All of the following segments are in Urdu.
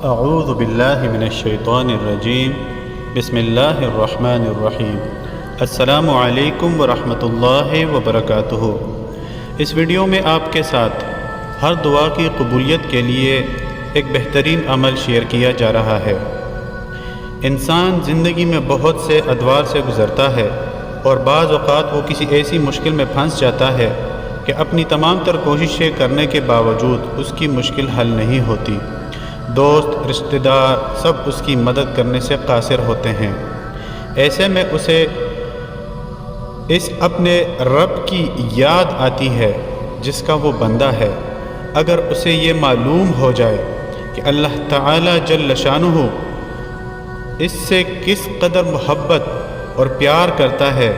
اعوذ باللہ من الشیطان الرجیم بسم اللہ الرحمن الرحیم۔ السلام علیکم ورحمۃ اللہ وبرکاتہ۔ اس ویڈیو میں آپ کے ساتھ ہر دعا کی قبولیت کے لیے ایک بہترین عمل شیئر کیا جا رہا ہے۔ انسان زندگی میں بہت سے ادوار سے گزرتا ہے اور بعض اوقات وہ کسی ایسی مشکل میں پھنس جاتا ہے کہ اپنی تمام تر کوششیں کرنے کے باوجود اس کی مشکل حل نہیں ہوتی۔ دوست، رشتہ دار سب اس کی مدد کرنے سے قاصر ہوتے ہیں۔ ایسے میں اسے اس اپنے رب کی یاد آتی ہے جس کا وہ بندہ ہے۔ اگر اسے یہ معلوم ہو جائے کہ اللہ تعالی جل شانہ اس سے کس قدر محبت اور پیار کرتا ہے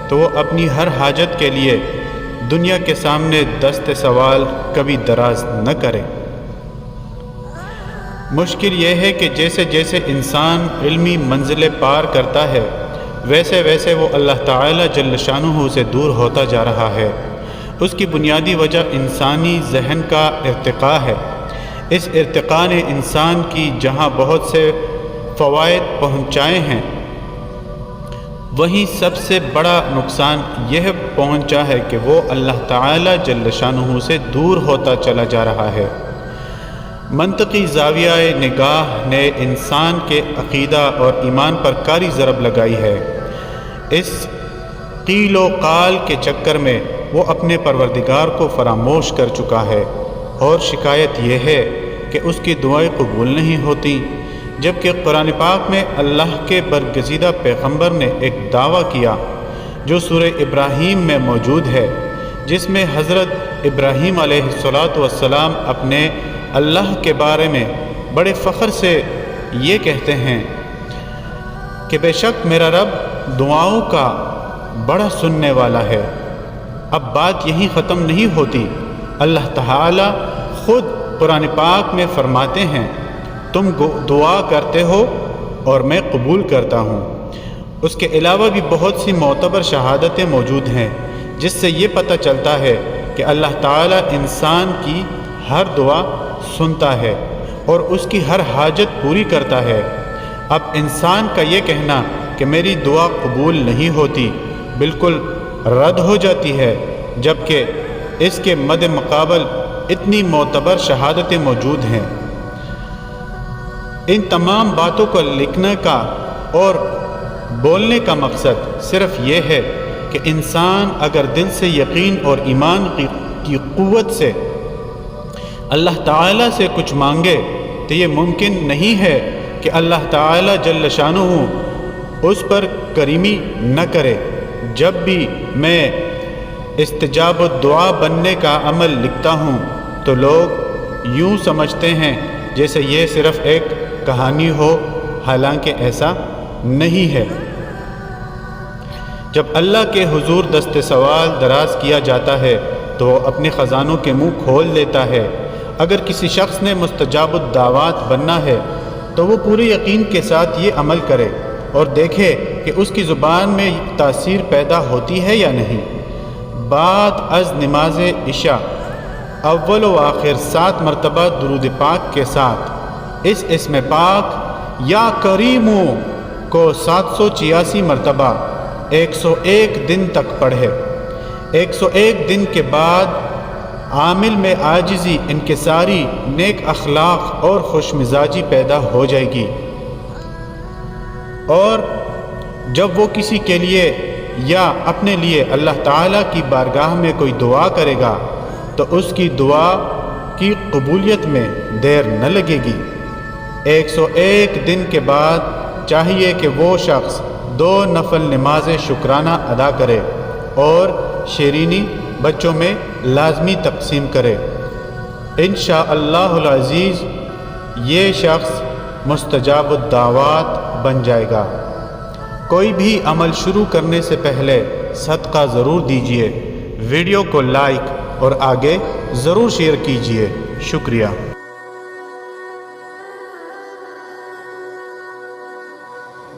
تو وہ اپنی ہر حاجت کے لیے دنیا کے سامنے دست سوال کبھی دراز نہ کرے۔ مشکل یہ ہے کہ جیسے جیسے انسان علمی منزلیں پار کرتا ہے ویسے ویسے وہ اللہ تعالی جل شانہ سے دور ہوتا جا رہا ہے۔ اس کی بنیادی وجہ انسانی ذہن کا ارتقاء ہے۔ اس ارتقاء نے انسان کی جہاں بہت سے فوائد پہنچائے ہیں وہیں سب سے بڑا نقصان یہ پہنچا ہے کہ وہ اللہ تعالی جل شانہ سے دور ہوتا چلا جا رہا ہے۔ منطقی زاویہ نگاہ نے انسان کے عقیدہ اور ایمان پر کاری ضرب لگائی ہے۔ اس قیل و قال کے چکر میں وہ اپنے پروردگار کو فراموش کر چکا ہے، اور شکایت یہ ہے کہ اس کی دعائیں قبول نہیں ہوتی، جبکہ قرآن پاک میں اللہ کے برگزیدہ پیغمبر نے ایک دعویٰ کیا جو سورہ ابراہیم میں موجود ہے، جس میں حضرت ابراہیم علیہ السلام اپنے اللہ کے بارے میں بڑے فخر سے یہ کہتے ہیں کہ بے شک میرا رب دعاؤں کا بڑا سننے والا ہے۔ اب بات یہیں ختم نہیں ہوتی، اللہ تعالی خود قرآن پاک میں فرماتے ہیں تم دعا کرتے ہو اور میں قبول کرتا ہوں۔ اس کے علاوہ بھی بہت سی معتبر شہادتیں موجود ہیں جس سے یہ پتہ چلتا ہے کہ اللہ تعالی انسان کی ہر دعا سنتا ہے اور اس کی ہر حاجت پوری کرتا ہے۔ اب انسان کا یہ کہنا کہ میری دعا قبول نہیں ہوتی بالکل رد ہو جاتی ہے، جبکہ اس کے مد مقابل اتنی معتبر شہادتیں موجود ہیں۔ ان تمام باتوں کو لکھنے کا اور بولنے کا مقصد صرف یہ ہے کہ انسان اگر دل سے یقین اور ایمان کی قوت سے اللہ تعالی سے کچھ مانگے تو یہ ممکن نہیں ہے کہ اللہ تعالی جل شانہ اس پر کریمی نہ کرے۔ جب بھی میں استجاب الدعا بننے کا عمل لکھتا ہوں تو لوگ یوں سمجھتے ہیں جیسے یہ صرف ایک کہانی ہو، حالانکہ ایسا نہیں ہے۔ جب اللہ کے حضور دست سوال دراز کیا جاتا ہے تو وہ اپنے خزانوں کے منہ کھول دیتا ہے۔ اگر کسی شخص نے مستجاب الدعوات بننا ہے تو وہ پورے یقین کے ساتھ یہ عمل کرے اور دیکھے کہ اس کی زبان میں تاثیر پیدا ہوتی ہے یا نہیں۔ بعد از نماز عشاء اول و آخر 7 مرتبہ درود پاک کے ساتھ اس اسم پاک یا کریمو کو 786 مرتبہ 101 دن تک پڑھے۔ 101 دن کے بعد عامل میں عاجزی، انکساری، نیک اخلاق اور خوش مزاجی پیدا ہو جائے گی، اور جب وہ کسی کے لیے یا اپنے لیے اللہ تعالیٰ کی بارگاہ میں کوئی دعا کرے گا تو اس کی دعا کی قبولیت میں دیر نہ لگے گی۔ 101 دن کے بعد چاہیے کہ وہ شخص 2 نفل نماز شکرانہ ادا کرے اور شیرینی بچوں میں لازمی تقسیم کرے۔ انشاءاللہ العزیز یہ شخص مستجاب الدعوات بن جائے گا۔ کوئی بھی عمل شروع کرنے سے پہلے صدقہ ضرور دیجیے، ویڈیو کو لائک اور آگے ضرور شیئر کیجیے۔ شکریہ۔